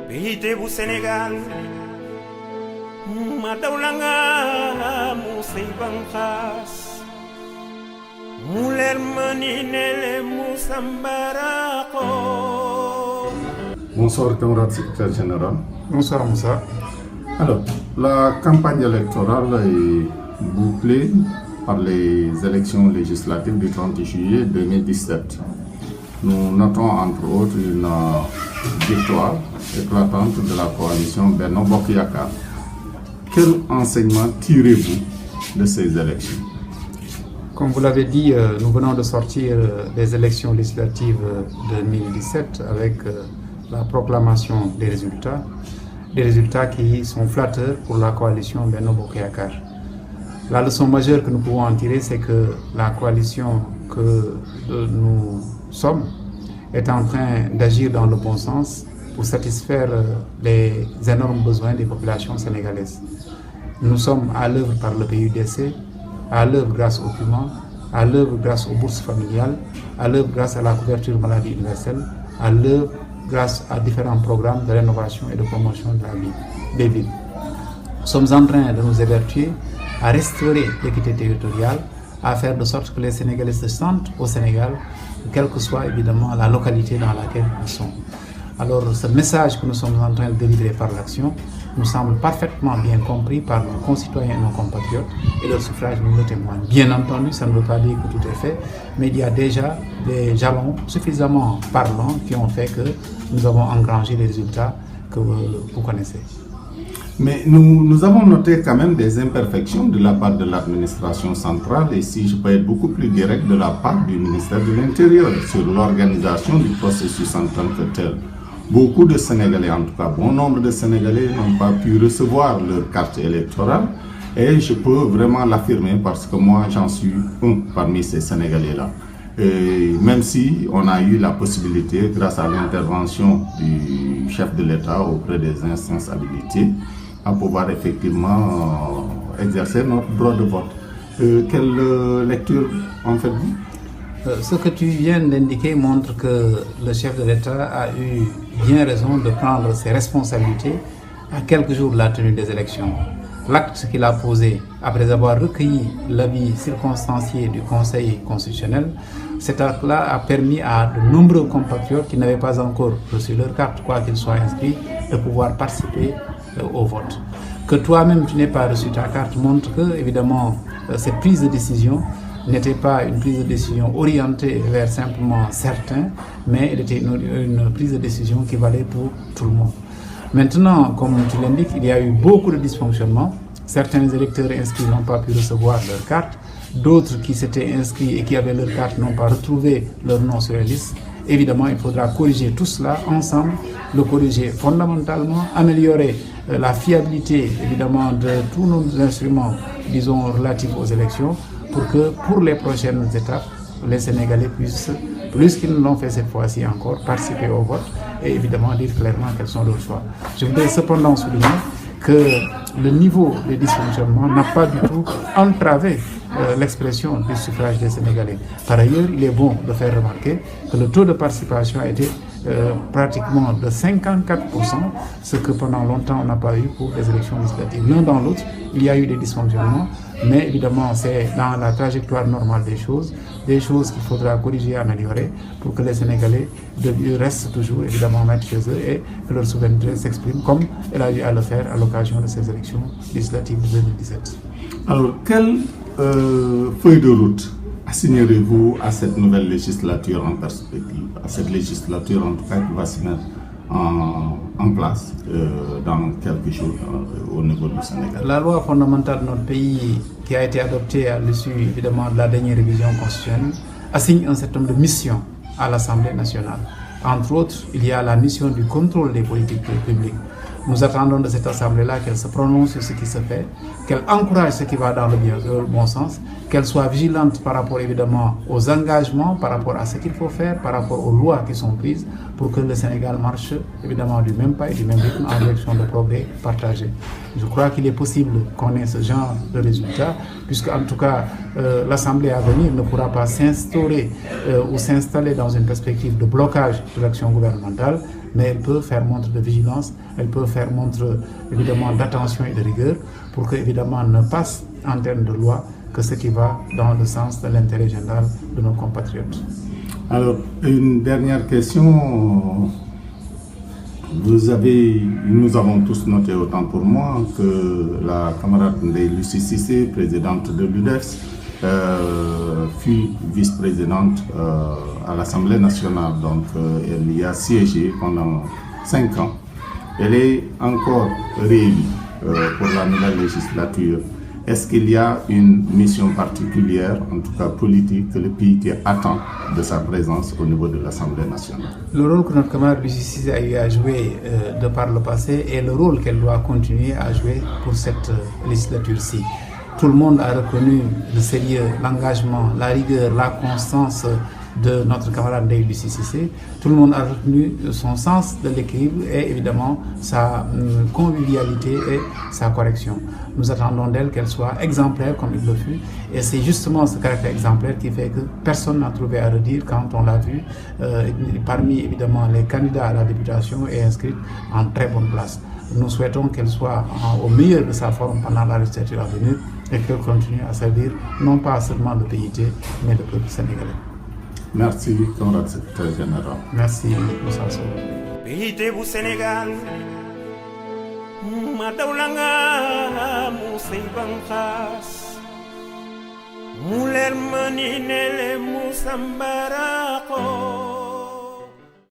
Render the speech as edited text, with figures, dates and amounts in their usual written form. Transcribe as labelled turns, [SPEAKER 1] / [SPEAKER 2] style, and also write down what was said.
[SPEAKER 1] Pays bu Sénégal ma dawlanga mu sey banxaas mu leer ma ni nele mu sambarako.
[SPEAKER 2] Bonsoir camarade secrétaire général.
[SPEAKER 3] Bonsoir Moussa.
[SPEAKER 2] Alors, la campagne électorale est bouclée par les élections législatives du 30 juillet 2017. Nous notons entre autres une victoire éclatante de la coalition Benno Bokk Yakaar. Quel enseignement tirez-vous de ces élections?
[SPEAKER 3] Comme vous l'avez dit, nous venons de sortir des élections législatives 2017 avec la proclamation des résultats qui sont flatteurs pour la coalition Benno Bokk Yakaar. La leçon majeure que nous pouvons en tirer, c'est que la coalition que nous sommes est en train d'agir dans le bon sens pour satisfaire les énormes besoins des populations sénégalaises. Nous sommes à l'œuvre par le PUDC, à l'œuvre grâce au PUMA, à l'œuvre grâce aux bourses familiales, à l'œuvre grâce à la couverture maladie universelle, à l'œuvre grâce à différents programmes de rénovation et de promotion de la vie des villes. Nous sommes en train de nous évertuer à restaurer l'équité territoriale, à faire de sorte que les Sénégalais se sentent au Sénégal, quelle que soit évidemment la localité dans laquelle ils sont. Alors ce message que nous sommes en train de délivrer par l'action nous semble parfaitement bien compris par nos concitoyens et nos compatriotes, et leur suffrage nous le témoigne. Bien entendu, ça ne veut pas dire que tout est fait, mais il y a déjà des jalons suffisamment parlants qui ont fait que nous avons engrangé les résultats que vous connaissez.
[SPEAKER 2] Mais nous avons noté quand même des imperfections de la part de l'administration centrale et, si je peux être beaucoup plus direct, de la part du ministère de l'Intérieur sur l'organisation du processus en tant que tel. Beaucoup de Sénégalais, en tout cas bon nombre de Sénégalais, n'ont pas pu recevoir leur carte électorale, et je peux vraiment l'affirmer parce que moi j'en suis un parmi ces Sénégalais-là. Et même si on a eu la possibilité, grâce à l'intervention du chef de l'État auprès des instances habilitées, à pouvoir effectivement exercer notre droit de vote. Quelle lecture en faites-vous?
[SPEAKER 3] Ce que tu viens d'indiquer montre que le chef de l'État a eu bien raison de prendre ses responsabilités à quelques jours de la tenue des élections. L'acte qu'il a posé après avoir recueilli l'avis circonstancié du Conseil constitutionnel, cet acte-là a permis à de nombreux compatriotes qui n'avaient pas encore reçu leur carte, quoi qu'ils soient inscrits, de pouvoir participer au vote. Que toi-même tu n'aies pas reçu ta carte montre que, évidemment, cette prise de décision n'était pas une prise de décision orientée vers simplement certains, mais elle était une prise de décision qui valait pour tout le monde. Maintenant, comme tu l'indiques, il y a eu beaucoup de dysfonctionnements. Certains électeurs inscrits n'ont pas pu recevoir leur carte. D'autres qui s'étaient inscrits et qui avaient leur carte n'ont pas retrouvé leur nom sur la liste. Évidemment, il faudra corriger tout cela ensemble, le corriger fondamentalement, améliorer la fiabilité, évidemment, de tous nos instruments, disons, relatifs aux élections, pour que, pour les prochaines étapes, les Sénégalais puissent, plus qu'ils ne l'ont fait cette fois-ci encore, participer au vote et évidemment dire clairement quels sont leurs choix. Je voudrais cependant souligner que le niveau des dysfonctionnements n'a pas du tout entravé l'expression du suffrage des Sénégalais. Par ailleurs, il est bon de faire remarquer que le taux de participation a été pratiquement de 54%, ce que pendant longtemps on n'a pas eu pour les élections législatives. L'un dans l'autre, il y a eu des dysfonctionnements, mais évidemment c'est dans la trajectoire normale des choses qu'il faudra corriger et améliorer pour que les Sénégalais restent toujours évidemment maîtres chez eux et que leur souveraineté s'exprime comme elle a eu à le faire à l'occasion de ces élections législatives de 2017.
[SPEAKER 2] Alors, quelle feuille de route assignerez-vous à cette nouvelle législature en perspective, à cette législature en tout cas qui va se mettre en place dans quelques jours au niveau du Sénégal?
[SPEAKER 3] La loi fondamentale de notre pays, qui a été adoptée à l'issue évidemment de la dernière révision constitutionnelle, assigne un certain nombre de missions à l'Assemblée nationale. Entre autres, il y a la mission du contrôle des politiques publiques. Nous attendons de cette Assemblée-là qu'elle se prononce sur ce qui se fait, qu'elle encourage ce qui va dans le bon sens, qu'elle soit vigilante par rapport évidemment aux engagements, par rapport à ce qu'il faut faire, par rapport aux lois qui sont prises pour que le Sénégal marche évidemment du même pas et du même rythme en direction de progrès partagé. Je crois qu'il est possible qu'on ait ce genre de résultat, puisque en tout cas l'Assemblée à venir ne pourra pas s'instaurer ou s'installer dans une perspective de blocage de l'action gouvernementale, mais elle peut faire montre de vigilance, elle peut faire montre évidemment d'attention et de rigueur pour que évidemment ne passe en termes de loi que ce qui va dans le sens de l'intérêt général de nos compatriotes.
[SPEAKER 2] Alors, une dernière question. Nous avons tous noté, autant pour moi, que la camarade Ndeye Lucie Cissé, présidente de l'UDES, fut vice-présidente à l'Assemblée nationale. Donc, elle y a siégé pendant 5 ans. Elle est encore réélue pour la nouvelle législature. Est-ce qu'il y a une mission particulière, en tout cas politique, que le PIT attend de sa présence au niveau de l'Assemblée nationale?
[SPEAKER 3] Le rôle que notre camarade Lucie Cissé a eu à jouer de par le passé est le rôle qu'elle doit continuer à jouer pour cette législature-ci. Tout le monde a reconnu le sérieux, l'engagement, la rigueur, la constance de notre camarade Ndeye Lucie Cissé. Tout le monde a retenu son sens de l'équilibre et évidemment sa convivialité et sa correction. Nous attendons d'elle qu'elle soit exemplaire comme il le fut et c'est justement ce caractère exemplaire qui fait que personne n'a trouvé à redire quand on l'a vu parmi évidemment les candidats à la députation et inscrite en très bonne place. Nous souhaitons qu'elle soit au meilleur de sa forme pendant la législature à venir et qu'elle continue à servir non pas seulement le PIT mais le peuple sénégalais.
[SPEAKER 2] Merci, camarade secrétaire général.
[SPEAKER 3] Merci, Moussa Sow.
[SPEAKER 1] PIT bu Sénégal ma dawlanga mu say banqaas mu leer ma ni ne le mu sambaraqo